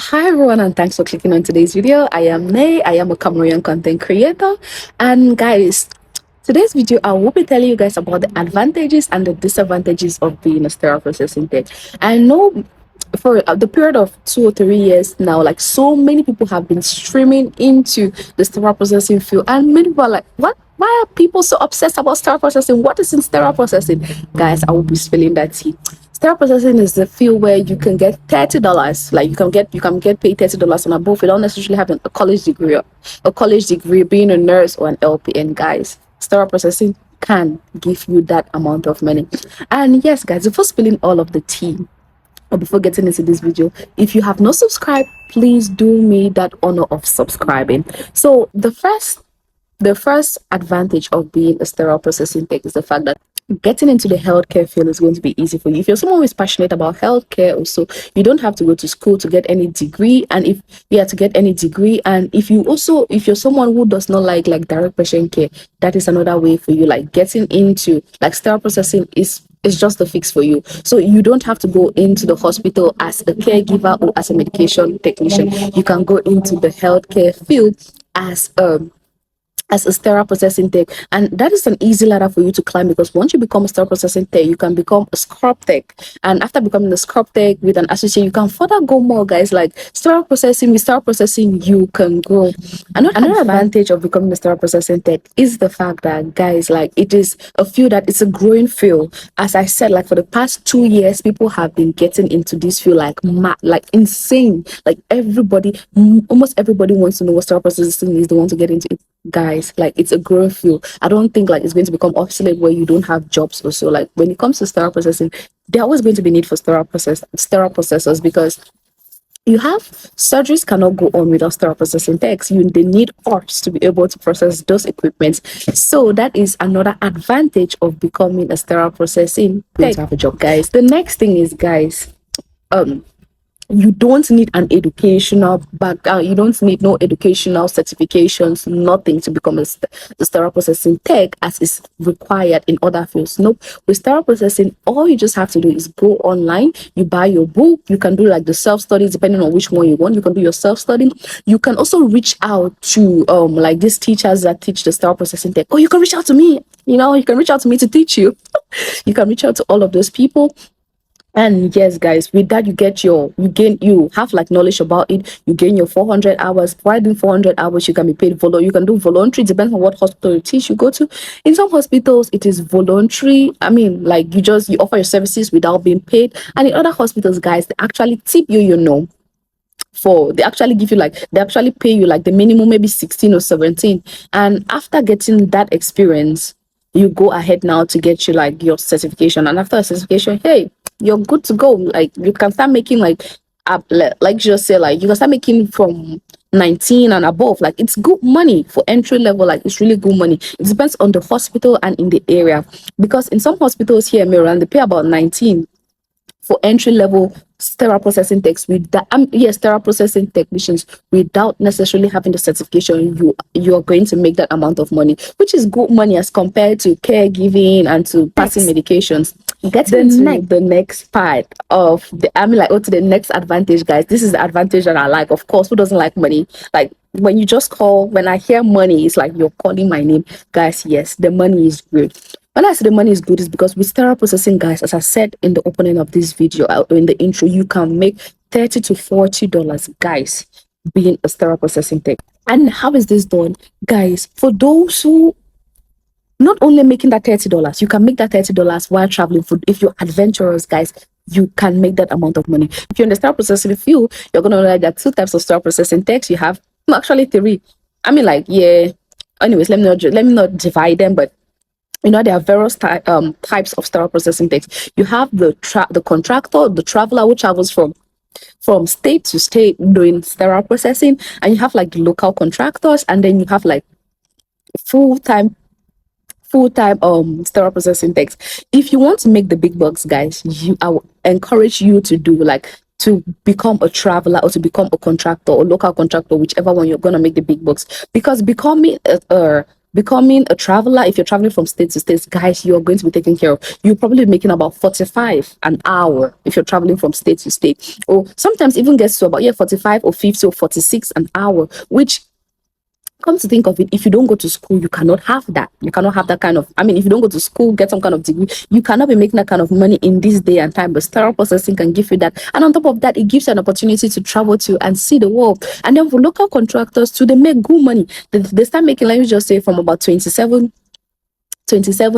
Hi everyone, and thanks for clicking on today's video. I am Nay. I am a Cameroonian content creator, and guys, today's video I will be telling you guys about the advantages and the disadvantages of being a sterile processing tech. I know for the period of 2 or 3 years now, like so many people have been streaming into the sterile processing field, and many people are like, what? Why are people so obsessed about sterile processing? What is in sterile processing? Guys, I will be spilling that tea. Sterile processing is the field where you can get $30. Like you can get paid $30 and above without necessarily having a college degree, being a nurse or an LPN. Guys, sterile processing can give you that amount of money. And yes, guys, before spilling all of the tea, or before getting into this video, if you have not subscribed, please do me that honor of subscribing. So the first advantage of being a sterile processing tech is the fact that getting into the healthcare field is going to be easy for you. If you're someone who is passionate about healthcare also, you don't have to go to school to get any degree. And if you have to get any degree, and if you're someone who does not like direct patient care, that is another way for you. Like getting into like sterile processing is just the fix for you. So you don't have to go into the hospital as a caregiver or as a medication technician. You can go into the healthcare field as a sterile processing tech, and that is an easy ladder for you to climb, because once you become a sterile processing tech, you can become a scrub tech, and after becoming a scrub tech with an associate, you can further go more, guys. Like sterile processing, with sterile processing you can grow. Another advantage of becoming a sterile processing tech is the fact that, guys, like it is a field that it's a growing field. As I said, like for the past 2 years, people have been getting into this field like mad, like insane. Like almost everybody wants to know what sterile processing is. They want to get into it, guys. Like it's a growing field. I don't think like it's going to become obsolete where you don't have jobs or so. Like when it comes to sterile processing, there always going to be need for sterile processors, because you have surgeries cannot go on without sterile processing techs. They need us to be able to process those equipments. So that is another advantage of becoming a sterile processing tech. To have a job, guys. The next thing is, guys, you don't need an educational background. You don't need no educational certifications, nothing to become a sterile processing tech as is required in other fields. Nope. With sterile processing, all you just have to do is go online, you buy your book, you can do like the self-studies depending on which one you want. You can do your self-study. You can also reach out to like these teachers that teach the sterile processing tech. Oh, you can reach out to me. You can reach out to me to teach you. You can reach out to all of those people. And yes, guys, with that you have like knowledge about it. You gain your 400 hours. While doing 400 hours, you can be paid you can do voluntary, depends on what hospital you go to. In some hospitals it is voluntary. I mean, like you offer your services without being paid. And in other hospitals, guys, they actually tip you, they actually pay you like the minimum, maybe 16 or 17. And after getting that experience, you go ahead now to get you like your certification. And after a certification, hey, you're good to go. Like you can start making just say like you can start making from 19 and above. Like it's good money for entry level. Like it's really good money. It depends on the hospital and in the area, because in some hospitals here in Maryland, they pay about 19 for entry level sterile processing techs sterile processing technicians without necessarily having the certification. You're going to make that amount of money, which is good money as compared to caregiving and to passing medications. Getting to the next part of the next advantage, guys. This is the advantage that I like. Of course, who doesn't like money? Like when I hear money, it's like you're calling my name, guys. Yes, the money is good. When I say the money is good, is because with sterile processing, guys, as I said in the opening of this video, in the intro, you can make $30 to $40, guys, being a sterile processing tech. And how is this done, guys? For those who not only making that $30, you can make that $30 while traveling. If you're adventurous, guys, you can make that amount of money. If you're in the sterile processing field, you're gonna know that there are 2 types of sterile processing techs. You have actually 3. I mean, like, yeah. Anyways, let me not divide them, but there are various types of sterile processing techs. You have the contractor, the traveler who travels from state to state doing sterile processing, and you have like the local contractors, and then you have like full-time sterile processing techs. If you want to make the big bucks, guys, I will encourage you to become a traveler or to become a contractor or local contractor, whichever one you're gonna make the big bucks. Because becoming a becoming a traveler, if you're traveling from state to state, guys, you're going to be taken care of. You're probably making about 45 an hour if you're traveling from state to state, or sometimes even gets to about 45 or 50 or 46 an hour, which, come to think of it, if you don't go to school, you cannot have that. You cannot have that kind of, I mean, if you don't go to school, get some kind of degree, you cannot be making that kind of money in this day and time. But sterile processing can give you that. And on top of that, it gives you an opportunity to travel to and see the world. And then for local contractors too, they make good money. They start making, let me just say, from about 27,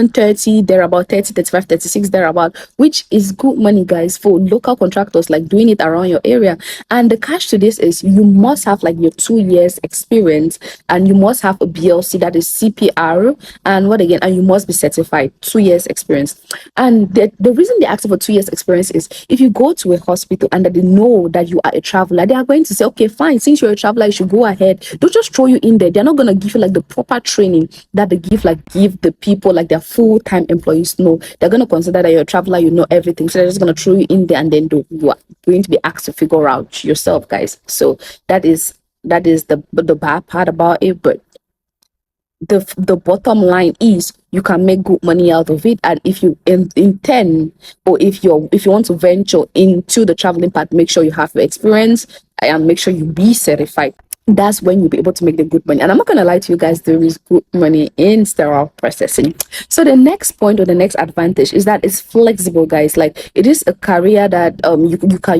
30, they're about 30, 35, 36, they're about, which is good money, guys, for local contractors, like doing it around your area. And the catch to this is you must have like your 2 years experience, and you must have a BLC, that is CPR, and what again, and you must be certified, 2 years experience. And the reason they ask for 2 years experience is if you go to a hospital and that they know that you are a traveler, they are going to say, okay, fine, since you're a traveler, you should go ahead. Don't just throw you in there. They're not going to give you like the proper training that they give the people, like their full-time employees. No, they're going to consider that you're a traveler, you know everything, so they're just going to throw you in there, and then you are going to be asked to figure out yourself, guys. So that is the bad part about it. But the bottom line is you can make good money out of it. And if you intend, or if you want to venture into the traveling part, make sure you have the experience and make sure you be certified. That's when you'll be able to make the good money. And I'm not gonna lie to you guys, there is good money in sterile processing. So the next point, or the next advantage, is that it's flexible, guys. Like, it is a career that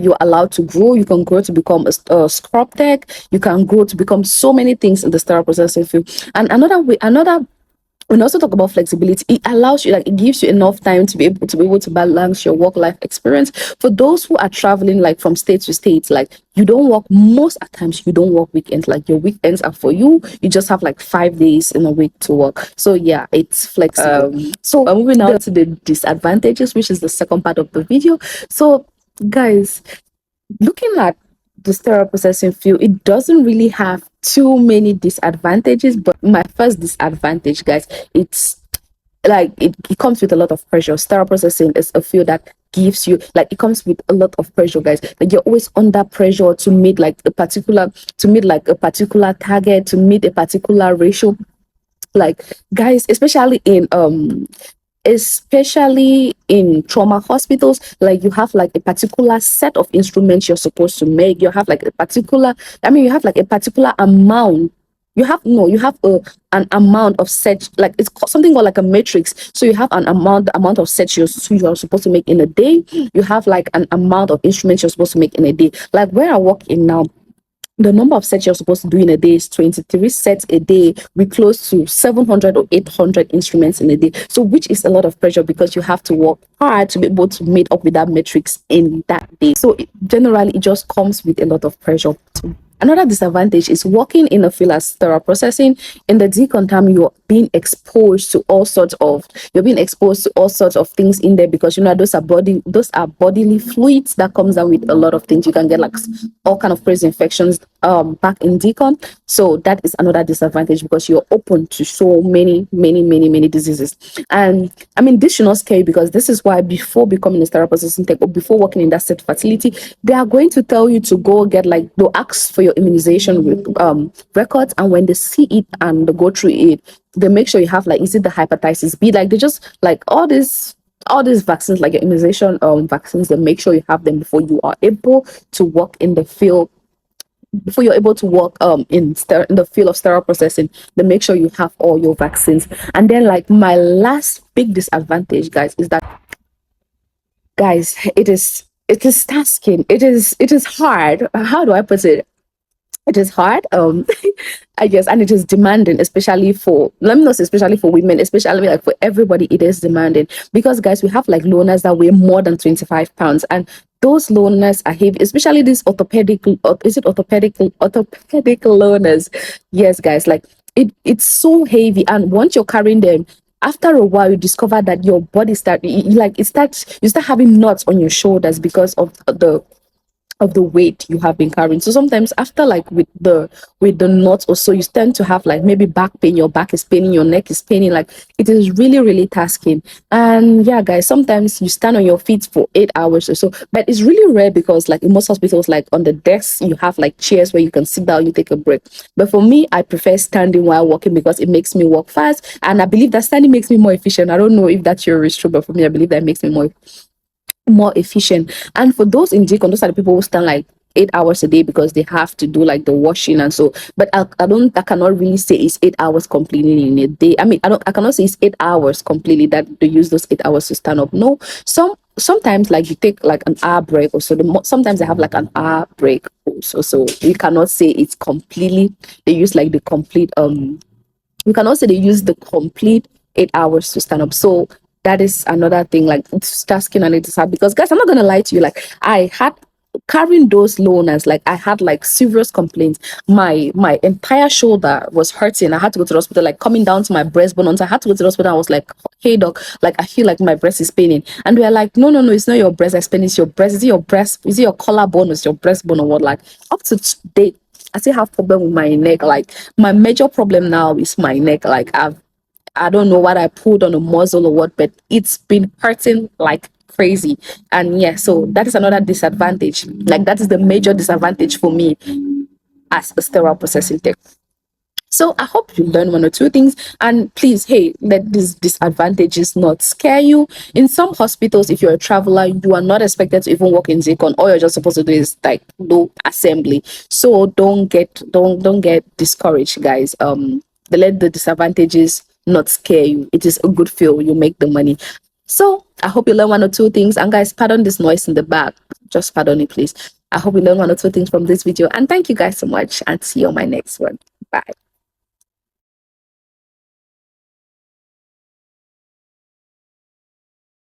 you're allowed to grow. You can grow to become a scrub tech. You can grow to become so many things in the sterile processing field. And when we also talk about flexibility, it allows you, like, it gives you enough time to be able to balance your work-life experience. For those who are traveling like from state to state, like, you don't work, most at times you don't work weekends. Like, your weekends are for you. You just have like 5 days in a week to work. So yeah, it's flexible. So moving now to the disadvantages, which is the second part of the video. So guys, looking at the sterile processing field, it doesn't really have too many disadvantages. But my first disadvantage, guys, it's like it comes with a lot of pressure. Sterile processing is a field that gives you, like, it comes with a lot of pressure, guys. Like, you're always under pressure to meet a particular target, to meet a particular ratio. Like, guys, especially in trauma hospitals, like, you have like a particular set of instruments you're supposed to make. You have like a particular amount. You have an amount of sets, like, it's something called like a matrix. So you have the amount of sets you're supposed to make in a day. You have like an amount of instruments you're supposed to make in a day. Like, where I work in now, the number of sets you're supposed to do in a day is 23 sets a day, with close to 700 or 800 instruments in a day. So, which is a lot of pressure, because you have to work hard to be able to meet up with that matrix in that day. So generally, it just comes with a lot of pressure too. Another disadvantage is working in a field as sterile processing. In the decon, you're being exposed to all sorts of things in there, because those are bodily fluids that comes down with a lot of things. You can get like all kind of crazy infections back in decon. So that is another disadvantage, because you're open to so many diseases. And I mean, this should not scare you, because this is why before becoming a sterile processing tech, or before working in that said facility, they are going to tell you to go get, like, they'll ask for your immunization records. And when they see it and they go through it, they make sure you have, like, is it the hepatitis B? Like, they just, like, all these vaccines, like your immunization vaccines, they make sure you have them before you are able to work in the field. Before you're able to work in the field of sterile processing, they make sure you have all your vaccines. And then, like, my last big disadvantage, guys, is that, guys, it is tasking. It is hard. How do I put it? It is hard, I guess, and it is demanding, especially for, let me not say especially for women, especially like for everybody. It is demanding, because, guys, we have like loners that weigh more than 25 pounds, and those loners are heavy, especially these orthopedic loners. Yes, guys, like, it's so heavy, and once you're carrying them, after a while, you discover that your body you start having knots on your shoulders because of of the weight you have been carrying. So sometimes after like with the knots or so, you tend to have like maybe back pain, your back is paining, your neck is paining, like it is really, really tasking. And yeah, guys, sometimes you stand on your feet for 8 hours or so, but it's really rare because like in most hospitals, like on the desks, you have like chairs where you can sit down, you take a break. But for me, I prefer standing while walking because it makes me walk fast. And I believe that standing makes me more efficient. I don't know if that your is true, but for me, I believe that it makes me more efficient. And for those in decon, those are the people who stand like 8 hours a day because they have to do like the washing and so. But I cannot really say it's 8 hours completely in a day. I mean, I cannot say it's 8 hours completely that they use those 8 hours to stand up. No, sometimes like you take like an hour break or so. Sometimes they have like an hour break also. So we cannot say it's completely. They use like the complete you can also they use the complete 8 hours to stand up. So that is another thing, like it's tasking and it's hard because guys, I'm not gonna lie to you, like I had carrying those loners, like I had like serious complaints. My entire shoulder was hurting. I had to go to the hospital, like coming down to my breastbone. Once I had to go to the hospital, I was like, hey doc, like I feel like my breast is paining. And they're like, no, it's not your breast that's paining, it's your breast. Is it your breast? Is it your collarbone? Is your breastbone or what? Like up to today, I still have problem with my neck. Like my major problem now is my neck. Like I don't know what I pulled on a muscle or what, but it's been hurting like crazy. And yeah, so that is another disadvantage. Like that is the major disadvantage for me as a sterile processing tech. So I hope you learn one or two things, and please, hey, let these disadvantages not scare you. In some hospitals, if you're a traveler, you are not expected to even work in Zircon. All you're just supposed to do is like do assembly. So don't get discouraged, guys. Let the disadvantages not scare you. It is a good feel. You make the money. So I hope you learn one or two things. And guys, pardon this noise in the back. Just pardon it, please. I hope you learn one or two things from this video. And thank you guys so much. And see you on my next one. Bye.